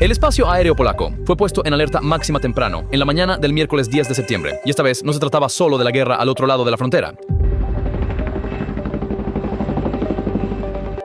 El espacio aéreo polaco fue puesto en alerta máxima temprano, en la mañana del miércoles 10 de septiembre, y esta vez no se trataba solo de la guerra al otro lado de la frontera.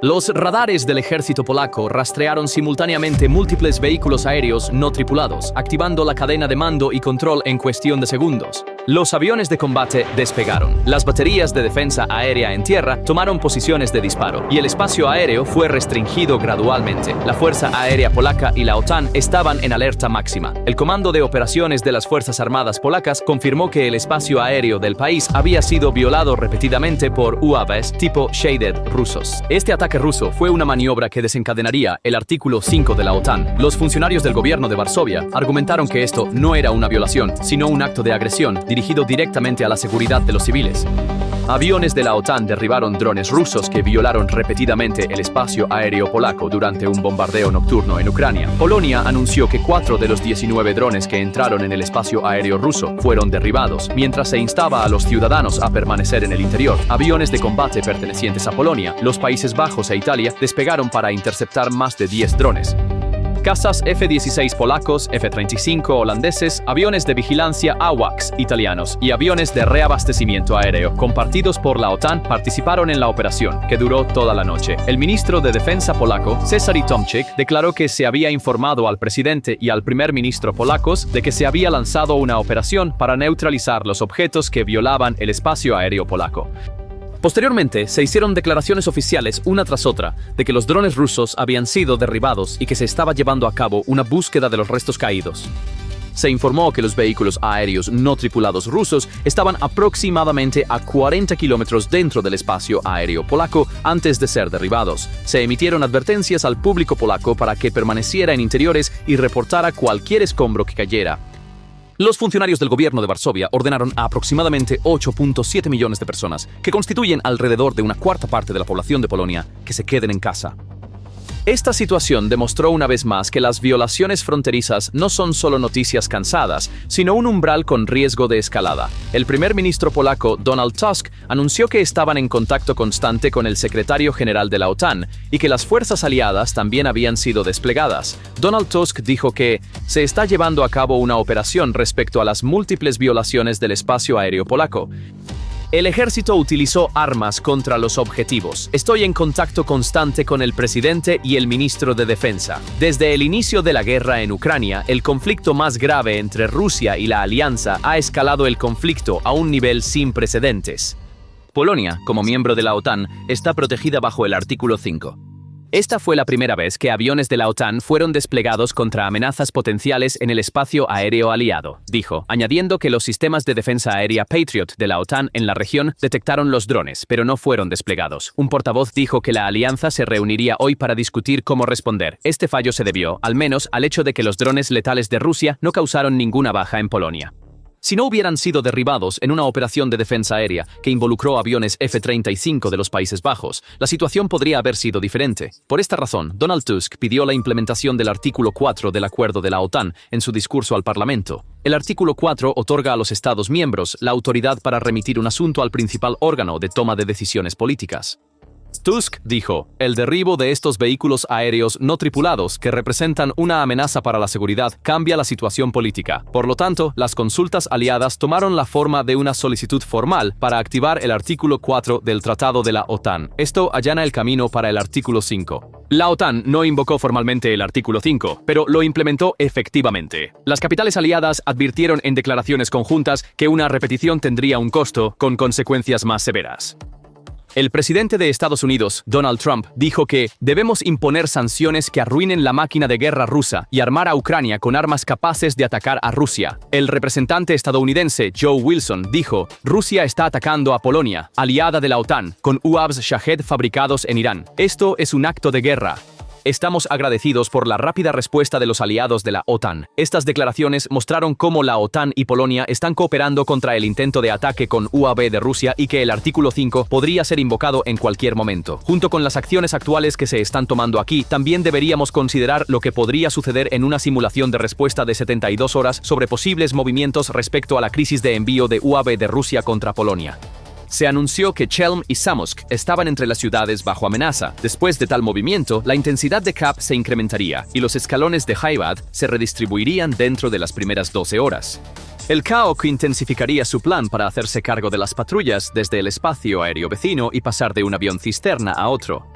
Los radares del ejército polaco rastrearon simultáneamente múltiples vehículos aéreos no tripulados, activando la cadena de mando y control en cuestión de segundos. Los aviones de combate despegaron, las baterías de defensa aérea en tierra tomaron posiciones de disparo, y el espacio aéreo fue restringido gradualmente. La Fuerza Aérea Polaca y la OTAN estaban en alerta máxima. El Comando de Operaciones de las Fuerzas Armadas Polacas confirmó que el espacio aéreo del país había sido violado repetidamente por UAVs tipo Shaded rusos. Este ataque ruso fue una maniobra que desencadenaría el artículo 5 de la OTAN. Los funcionarios del gobierno de Varsovia argumentaron que esto no era una violación, sino un acto de agresión dirigido directamente a la seguridad de los civiles. Aviones de la OTAN derribaron drones rusos que violaron repetidamente el espacio aéreo polaco durante un bombardeo nocturno en Ucrania. Polonia anunció que 4 de los 19 drones que entraron en el espacio aéreo ruso fueron derribados, mientras se instaba a los ciudadanos a permanecer en el interior. Aviones de combate pertenecientes a Polonia, los Países Bajos e Italia despegaron para interceptar más de 10 drones. Cazas F-16 polacos, F-35 holandeses, aviones de vigilancia AWACS italianos y aviones de reabastecimiento aéreo compartidos por la OTAN participaron en la operación, que duró toda la noche. El ministro de Defensa polaco, Cezary Tomczyk, declaró que se había informado al presidente y al primer ministro polacos de que se había lanzado una operación para neutralizar los objetos que violaban el espacio aéreo polaco. Posteriormente, se hicieron declaraciones oficiales una tras otra de que los drones rusos habían sido derribados y que se estaba llevando a cabo una búsqueda de los restos caídos. Se informó que los vehículos aéreos no tripulados rusos estaban aproximadamente a 40 kilómetros dentro del espacio aéreo polaco antes de ser derribados. Se emitieron advertencias al público polaco para que permaneciera en interiores y reportara cualquier escombro que cayera. Los funcionarios del gobierno de Varsovia ordenaron a aproximadamente 8.7 millones de personas, que constituyen alrededor de una cuarta parte de la población de Polonia, que se queden en casa. Esta situación demostró una vez más que las violaciones fronterizas no son solo noticias cansadas, sino un umbral con riesgo de escalada. El primer ministro polaco, Donald Tusk, anunció que estaban en contacto constante con el secretario general de la OTAN y que las fuerzas aliadas también habían sido desplegadas. Donald Tusk dijo que se está llevando a cabo una operación respecto a las múltiples violaciones del espacio aéreo polaco. El ejército utilizó armas contra los objetivos. Estoy en contacto constante con el presidente y el ministro de Defensa. Desde el inicio de la guerra en Ucrania, el conflicto más grave entre Rusia y la alianza ha escalado el conflicto a un nivel sin precedentes. Polonia, como miembro de la OTAN, está protegida bajo el artículo 5. Esta fue la primera vez que aviones de la OTAN fueron desplegados contra amenazas potenciales en el espacio aéreo aliado, dijo, añadiendo que los sistemas de defensa aérea Patriot de la OTAN en la región detectaron los drones, pero no fueron desplegados. Un portavoz dijo que la alianza se reuniría hoy para discutir cómo responder. Este fallo se debió, al menos, al hecho de que los drones letales de Rusia no causaron ninguna baja en Polonia. Si no hubieran sido derribados en una operación de defensa aérea que involucró aviones F-35 de los Países Bajos, la situación podría haber sido diferente. Por esta razón, Donald Tusk pidió la implementación del artículo 4 del acuerdo de la OTAN en su discurso al Parlamento. El artículo 4 otorga a los Estados miembros la autoridad para remitir un asunto al principal órgano de toma de decisiones políticas. Tusk dijo, el derribo de estos vehículos aéreos no tripulados que representan una amenaza para la seguridad cambia la situación política. Por lo tanto, las consultas aliadas tomaron la forma de una solicitud formal para activar el artículo 4 del Tratado de la OTAN. Esto allana el camino para el artículo 5. La OTAN no invocó formalmente el artículo 5, pero lo implementó efectivamente. Las capitales aliadas advirtieron en declaraciones conjuntas que una repetición tendría un costo con consecuencias más severas. El presidente de Estados Unidos, Donald Trump, dijo que debemos imponer sanciones que arruinen la máquina de guerra rusa y armar a Ucrania con armas capaces de atacar a Rusia. El representante estadounidense, Joe Wilson, dijo, Rusia está atacando a Polonia, aliada de la OTAN, con UAVs Shahed fabricados en Irán. Esto es un acto de guerra. Estamos agradecidos por la rápida respuesta de los aliados de la OTAN. Estas declaraciones mostraron cómo la OTAN y Polonia están cooperando contra el intento de ataque con UAV de Rusia y que el artículo 5 podría ser invocado en cualquier momento. Junto con las acciones actuales que se están tomando aquí, también deberíamos considerar lo que podría suceder en una simulación de respuesta de 72 horas sobre posibles movimientos respecto a la crisis de envío de UAV de Rusia contra Polonia. Se anunció que Chelm y Samutsk estaban entre las ciudades bajo amenaza. Después de tal movimiento, la intensidad de CAP se incrementaría y los escalones de Haibad se redistribuirían dentro de las primeras 12 horas. El CAOC intensificaría su plan para hacerse cargo de las patrullas desde el espacio aéreo vecino y pasar de un avión cisterna a otro.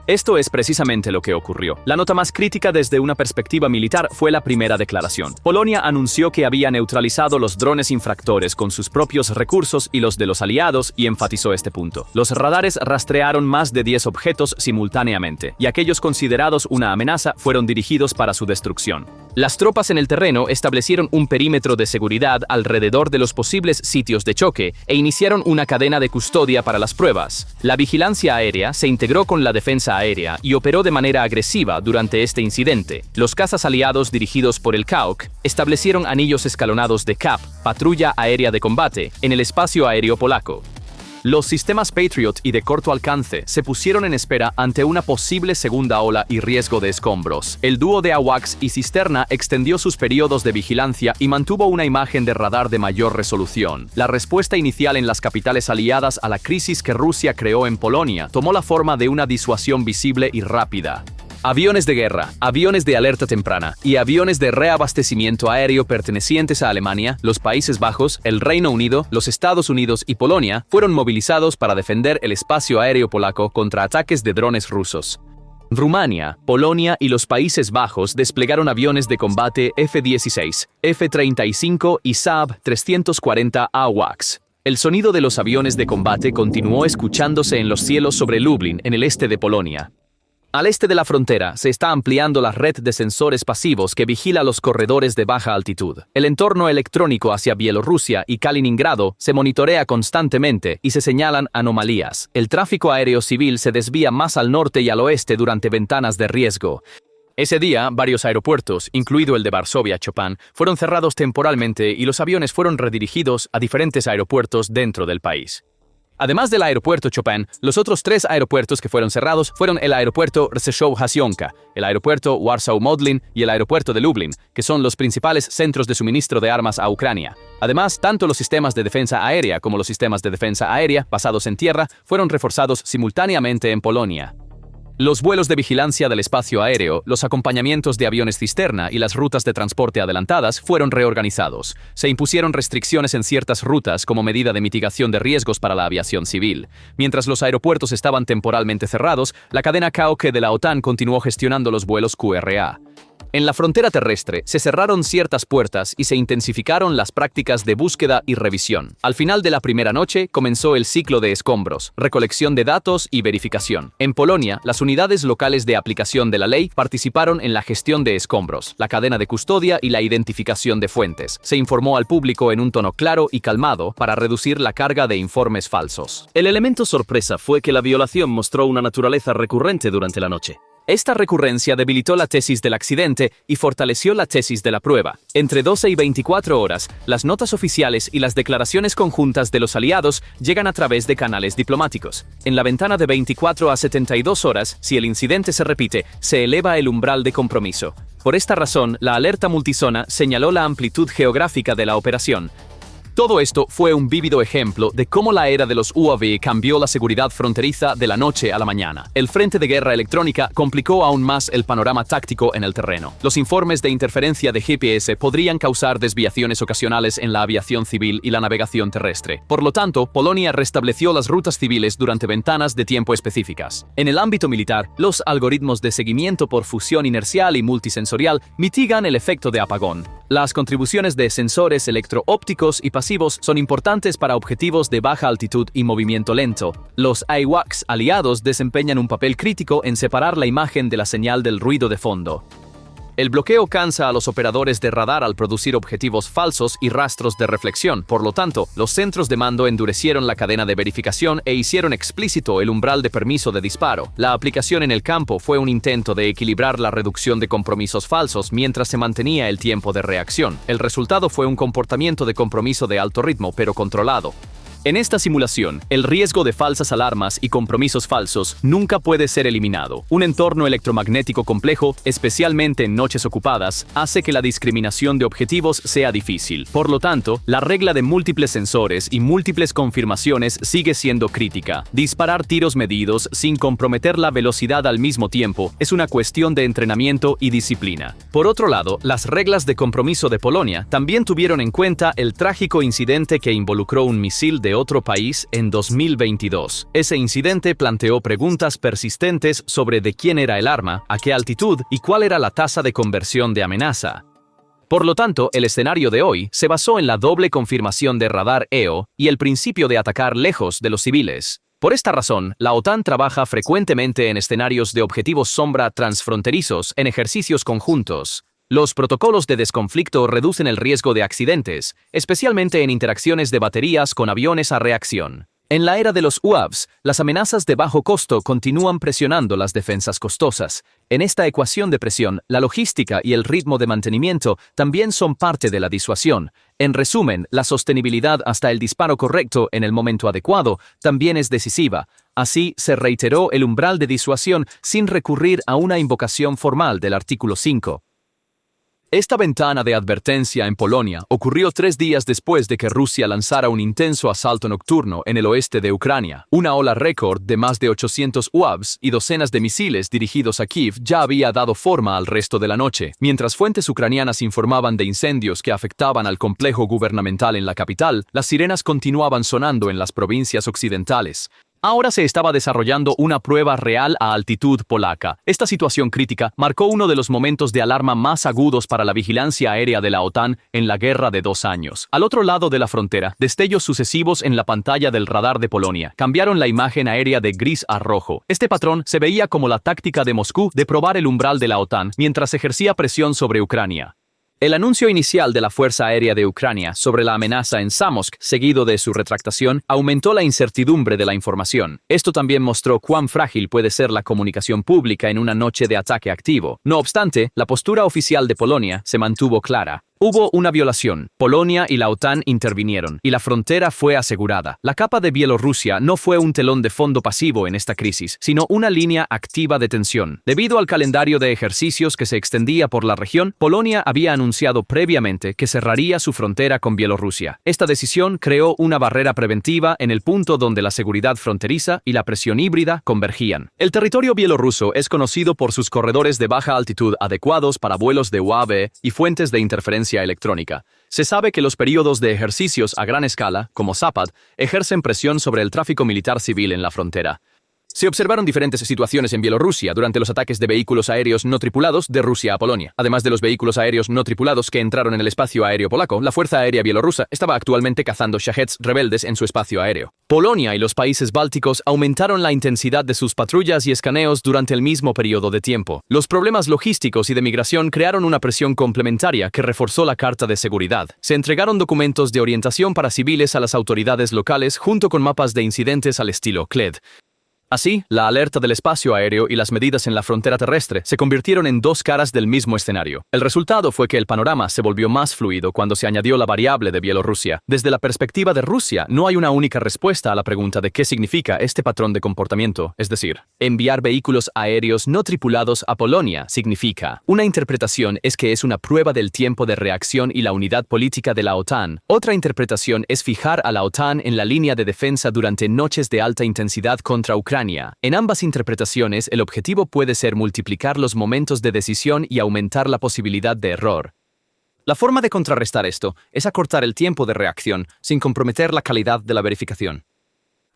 Esto es precisamente lo que ocurrió. La nota más crítica desde una perspectiva militar fue la primera declaración. Polonia anunció que había neutralizado los drones infractores con sus propios recursos y los de los aliados y enfatizó este punto. Los radares rastrearon más de 10 objetos simultáneamente y aquellos considerados una amenaza fueron dirigidos para su destrucción. Las tropas en el terreno establecieron un perímetro de seguridad alrededor de los posibles sitios de choque e iniciaron una cadena de custodia para las pruebas. La vigilancia aérea se integró con la defensa aérea y operó de manera agresiva durante este incidente. Los cazas aliados dirigidos por el CAOC establecieron anillos escalonados de CAP, patrulla aérea de combate, en el espacio aéreo polaco. Los sistemas Patriot y de corto alcance se pusieron en espera ante una posible segunda ola y riesgo de escombros. El dúo de AWACS y Cisterna extendió sus periodos de vigilancia y mantuvo una imagen de radar de mayor resolución. La respuesta inicial en las capitales aliadas a la crisis que Rusia creó en Polonia tomó la forma de una disuasión visible y rápida. Aviones de guerra, aviones de alerta temprana y aviones de reabastecimiento aéreo pertenecientes a Alemania, los Países Bajos, el Reino Unido, los Estados Unidos y Polonia fueron movilizados para defender el espacio aéreo polaco contra ataques de drones rusos. Rumania, Polonia y los Países Bajos desplegaron aviones de combate F-16, F-35 y Saab 340 AWACS. El sonido de los aviones de combate continuó escuchándose en los cielos sobre Lublin, en el este de Polonia. Al este de la frontera se está ampliando la red de sensores pasivos que vigila los corredores de baja altitud. El entorno electrónico hacia Bielorrusia y Kaliningrado se monitorea constantemente y se señalan anomalías. El tráfico aéreo civil se desvía más al norte y al oeste durante ventanas de riesgo. Ese día, varios aeropuertos, incluido el de Varsovia-Chopin, fueron cerrados temporalmente y los aviones fueron redirigidos a diferentes aeropuertos dentro del país. Además del aeropuerto Chopin, los otros 3 aeropuertos que fueron cerrados fueron el aeropuerto Rzeszów-Jasionka, el aeropuerto Warsaw-Modlin y el aeropuerto de Lublin, que son los principales centros de suministro de armas a Ucrania. Además, tanto los sistemas de defensa aérea como los sistemas de defensa aérea basados en tierra fueron reforzados simultáneamente en Polonia. Los vuelos de vigilancia del espacio aéreo, los acompañamientos de aviones cisterna y las rutas de transporte adelantadas fueron reorganizados. Se impusieron restricciones en ciertas rutas como medida de mitigación de riesgos para la aviación civil. Mientras los aeropuertos estaban temporalmente cerrados, la cadena CAOC de la OTAN continuó gestionando los vuelos QRA. En la frontera terrestre se cerraron ciertas puertas y se intensificaron las prácticas de búsqueda y revisión. Al final de la primera noche comenzó el ciclo de escombros, recolección de datos y verificación. En Polonia, las unidades locales de aplicación de la ley participaron en la gestión de escombros, la cadena de custodia y la identificación de fuentes. Se informó al público en un tono claro y calmado para reducir la carga de informes falsos. El elemento sorpresa fue que la violación mostró una naturaleza recurrente durante la noche. Esta recurrencia debilitó la tesis del accidente y fortaleció la tesis de la prueba. Entre 12 y 24 horas, las notas oficiales y las declaraciones conjuntas de los aliados llegan a través de canales diplomáticos. En la ventana de 24 a 72 horas, si el incidente se repite, se eleva el umbral de compromiso. Por esta razón, la alerta multizona señaló la amplitud geográfica de la operación. Todo esto fue un vívido ejemplo de cómo la era de los UAV cambió la seguridad fronteriza de la noche a la mañana. El frente de guerra electrónica complicó aún más el panorama táctico en el terreno. Los informes de interferencia de GPS podrían causar desviaciones ocasionales en la aviación civil y la navegación terrestre. Por lo tanto, Polonia restableció las rutas civiles durante ventanas de tiempo específicas. En el ámbito militar, los algoritmos de seguimiento por fusión inercial y multisensorial mitigan el efecto de apagón. Las contribuciones de sensores electro-ópticos y pasivos son importantes para objetivos de baja altitud y movimiento lento. Los AWACS aliados desempeñan un papel crítico en separar la imagen de la señal del ruido de fondo. El bloqueo cansa a los operadores de radar al producir objetivos falsos y rastros de reflexión. Por lo tanto, los centros de mando endurecieron la cadena de verificación e hicieron explícito el umbral de permiso de disparo. La aplicación en el campo fue un intento de equilibrar la reducción de compromisos falsos mientras se mantenía el tiempo de reacción. El resultado fue un comportamiento de compromiso de alto ritmo pero controlado. En esta simulación, el riesgo de falsas alarmas y compromisos falsos nunca puede ser eliminado. Un entorno electromagnético complejo, especialmente en noches ocupadas, hace que la discriminación de objetivos sea difícil. Por lo tanto, la regla de múltiples sensores y múltiples confirmaciones sigue siendo crítica. Disparar tiros medidos sin comprometer la velocidad al mismo tiempo es una cuestión de entrenamiento y disciplina. Por otro lado, las reglas de compromiso de Polonia también tuvieron en cuenta el trágico incidente que involucró un misil de otro país en 2022. Ese incidente planteó preguntas persistentes sobre de quién era el arma, a qué altitud y cuál era la tasa de conversión de amenaza. Por lo tanto, el escenario de hoy se basó en la doble confirmación de radar EO y el principio de atacar lejos de los civiles. Por esta razón, la OTAN trabaja frecuentemente en escenarios de objetivos sombra transfronterizos en ejercicios conjuntos. Los protocolos de desconflicto reducen el riesgo de accidentes, especialmente en interacciones de baterías con aviones a reacción. En la era de los UAVs, las amenazas de bajo costo continúan presionando las defensas costosas. En esta ecuación de presión, la logística y el ritmo de mantenimiento también son parte de la disuasión. En resumen, la sostenibilidad hasta el disparo correcto en el momento adecuado también es decisiva. Así, se reiteró el umbral de disuasión sin recurrir a una invocación formal del artículo 5. Esta ventana de advertencia en Polonia ocurrió 3 días después de que Rusia lanzara un intenso asalto nocturno en el oeste de Ucrania. Una ola récord de más de 800 UAVs y docenas de misiles dirigidos a Kiev ya había dado forma al resto de la noche. Mientras fuentes ucranianas informaban de incendios que afectaban al complejo gubernamental en la capital, las sirenas continuaban sonando en las provincias occidentales. Ahora se estaba desarrollando una prueba real a altitud polaca. Esta situación crítica marcó uno de los momentos de alarma más agudos para la vigilancia aérea de la OTAN en la guerra de 2 años. Al otro lado de la frontera, destellos sucesivos en la pantalla del radar de Polonia cambiaron la imagen aérea de gris a rojo. Este patrón se veía como la táctica de Moscú de probar el umbral de la OTAN mientras ejercía presión sobre Ucrania. El anuncio inicial de la Fuerza Aérea de Ucrania sobre la amenaza en Samoksk, seguido de su retractación, aumentó la incertidumbre de la información. Esto también mostró cuán frágil puede ser la comunicación pública en una noche de ataque activo. No obstante, la postura oficial de Polonia se mantuvo clara. Hubo una violación. Polonia y la OTAN intervinieron, y la frontera fue asegurada. La capa de Bielorrusia no fue un telón de fondo pasivo en esta crisis, sino una línea activa de tensión. Debido al calendario de ejercicios que se extendía por la región, Polonia había anunciado previamente que cerraría su frontera con Bielorrusia. Esta decisión creó una barrera preventiva en el punto donde la seguridad fronteriza y la presión híbrida convergían. El territorio bielorruso es conocido por sus corredores de baja altitud adecuados para vuelos de UAV y fuentes de interferencia electrónica. Se sabe que los periodos de ejercicios a gran escala, como Zapad, ejercen presión sobre el tráfico militar civil en la frontera. Se observaron diferentes situaciones en Bielorrusia durante los ataques de vehículos aéreos no tripulados de Rusia a Polonia. Además de los vehículos aéreos no tripulados que entraron en el espacio aéreo polaco, la Fuerza Aérea Bielorrusa estaba actualmente cazando Shaheds rebeldes en su espacio aéreo. Polonia y los países bálticos aumentaron la intensidad de sus patrullas y escaneos durante el mismo periodo de tiempo. Los problemas logísticos y de migración crearon una presión complementaria que reforzó la Carta de Seguridad. Se entregaron documentos de orientación para civiles a las autoridades locales junto con mapas de incidentes al estilo CLED. Así, la alerta del espacio aéreo y las medidas en la frontera terrestre se convirtieron en 2 caras del mismo escenario. El resultado fue que el panorama se volvió más fluido cuando se añadió la variable de Bielorrusia. Desde la perspectiva de Rusia, no hay una única respuesta a la pregunta de qué significa este patrón de comportamiento. Es decir, enviar vehículos aéreos no tripulados a Polonia significa. Una interpretación es que es una prueba del tiempo de reacción y la unidad política de la OTAN. Otra interpretación es fijar a la OTAN en la línea de defensa durante noches de alta intensidad contra Ucrania. En ambas interpretaciones, el objetivo puede ser multiplicar los momentos de decisión y aumentar la posibilidad de error. La forma de contrarrestar esto es acortar el tiempo de reacción sin comprometer la calidad de la verificación.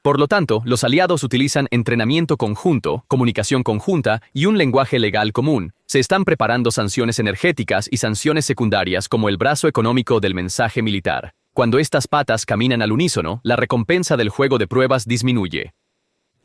Por lo tanto, los aliados utilizan entrenamiento conjunto, comunicación conjunta y un lenguaje legal común. Se están preparando sanciones energéticas y sanciones secundarias como el brazo económico del mensaje militar. Cuando estas patas caminan al unísono, la recompensa del juego de pruebas disminuye.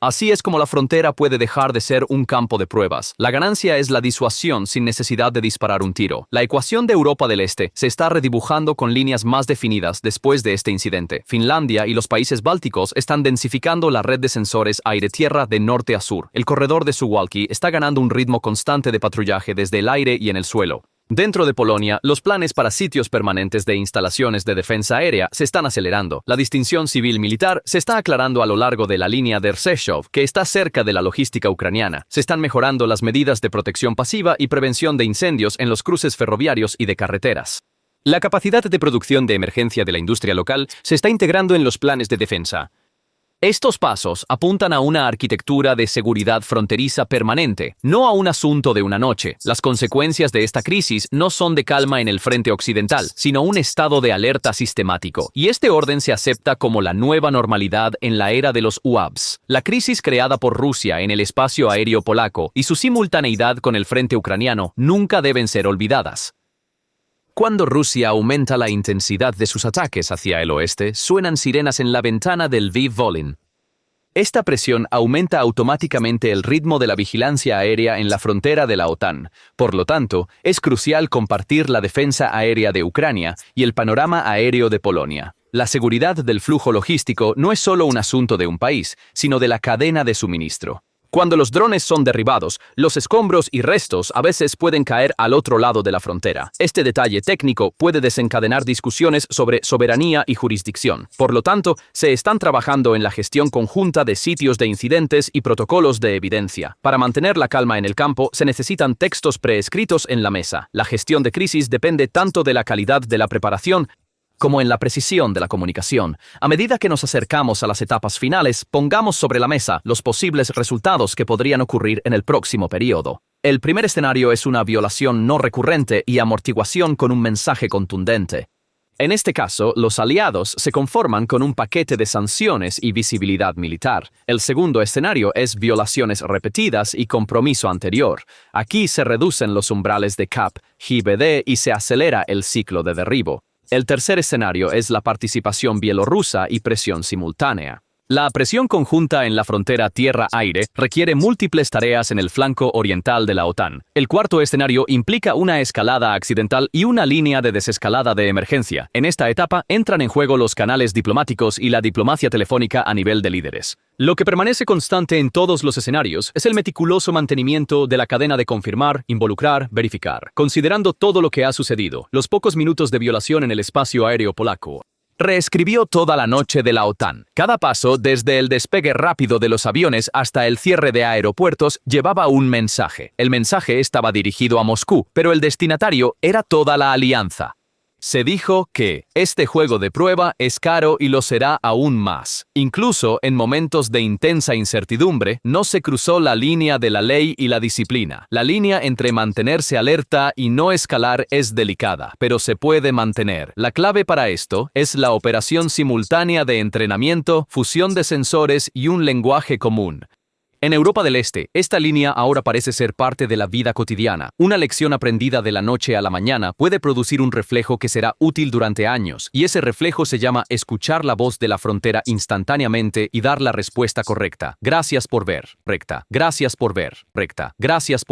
Así es como la frontera puede dejar de ser un campo de pruebas. La ganancia es la disuasión sin necesidad de disparar un tiro. La ecuación de Europa del Este se está redibujando con líneas más definidas después de este incidente. Finlandia y los países bálticos están densificando la red de sensores aire-tierra de norte a sur. El corredor de Suwałki está ganando un ritmo constante de patrullaje desde el aire y en el suelo. Dentro de Polonia, los planes para sitios permanentes de instalaciones de defensa aérea se están acelerando. La distinción civil-militar se está aclarando a lo largo de la línea de Rzeszów, que está cerca de la logística ucraniana. Se están mejorando las medidas de protección pasiva y prevención de incendios en los cruces ferroviarios y de carreteras. La capacidad de producción de emergencia de la industria local se está integrando en los planes de defensa. Estos pasos apuntan a una arquitectura de seguridad fronteriza permanente, no a un asunto de una noche. Las consecuencias de esta crisis no son de calma en el frente occidental, sino un estado de alerta sistemático. Y este orden se acepta como la nueva normalidad en la era de los UAVs. La crisis creada por Rusia en el espacio aéreo polaco y su simultaneidad con el frente ucraniano nunca deben ser olvidadas. Cuando Rusia aumenta la intensidad de sus ataques hacia el oeste, suenan sirenas en la ventana del Lviv-Volyn. Esta presión aumenta automáticamente el ritmo de la vigilancia aérea en la frontera de la OTAN. Por lo tanto, es crucial compartir la defensa aérea de Ucrania y el panorama aéreo de Polonia. La seguridad del flujo logístico no es solo un asunto de un país, sino de la cadena de suministro. Cuando los drones son derribados, los escombros y restos a veces pueden caer al otro lado de la frontera. Este detalle técnico puede desencadenar discusiones sobre soberanía y jurisdicción. Por lo tanto, se están trabajando en la gestión conjunta de sitios de incidentes y protocolos de evidencia. Para mantener la calma en el campo, se necesitan textos preescritos en la mesa. La gestión de crisis depende tanto de la calidad de la preparación como en la precisión de la comunicación. A medida que nos acercamos a las etapas finales, pongamos sobre la mesa los posibles resultados que podrían ocurrir en el próximo periodo. El primer escenario es una violación no recurrente y amortiguación con un mensaje contundente. En este caso, los aliados se conforman con un paquete de sanciones y visibilidad militar. El segundo escenario es violaciones repetidas y compromiso anterior. Aquí se reducen los umbrales de CAP, GBD y se acelera el ciclo de derribo. El tercer escenario es la participación bielorrusa y presión simultánea. La presión conjunta en la frontera tierra-aire requiere múltiples tareas en el flanco oriental de la OTAN. El cuarto escenario implica una escalada accidental y una línea de desescalada de emergencia. En esta etapa entran en juego los canales diplomáticos y la diplomacia telefónica a nivel de líderes. Lo que permanece constante en todos los escenarios es el meticuloso mantenimiento de la cadena de confirmar, involucrar, verificar, considerando todo lo que ha sucedido. Los pocos minutos de violación en el espacio aéreo polaco reescribió toda la noche de la OTAN. Cada paso, desde el despegue rápido de los aviones hasta el cierre de aeropuertos, llevaba un mensaje. El mensaje estaba dirigido a Moscú, pero el destinatario era toda la alianza. Se dijo que este juego de prueba es caro y lo será aún más. Incluso en momentos de intensa incertidumbre, no se cruzó la línea de la ley y la disciplina. La línea entre mantenerse alerta y no escalar es delicada, pero se puede mantener. La clave para esto es la operación simultánea de entrenamiento, fusión de sensores y un lenguaje común. En Europa del Este, esta línea ahora parece ser parte de la vida cotidiana. Una lección aprendida de la noche a la mañana puede producir un reflejo que será útil durante años, y ese reflejo se llama escuchar la voz de la frontera instantáneamente y dar la respuesta correcta. Gracias por ver, recta. Gracias por ver, recta. Gracias por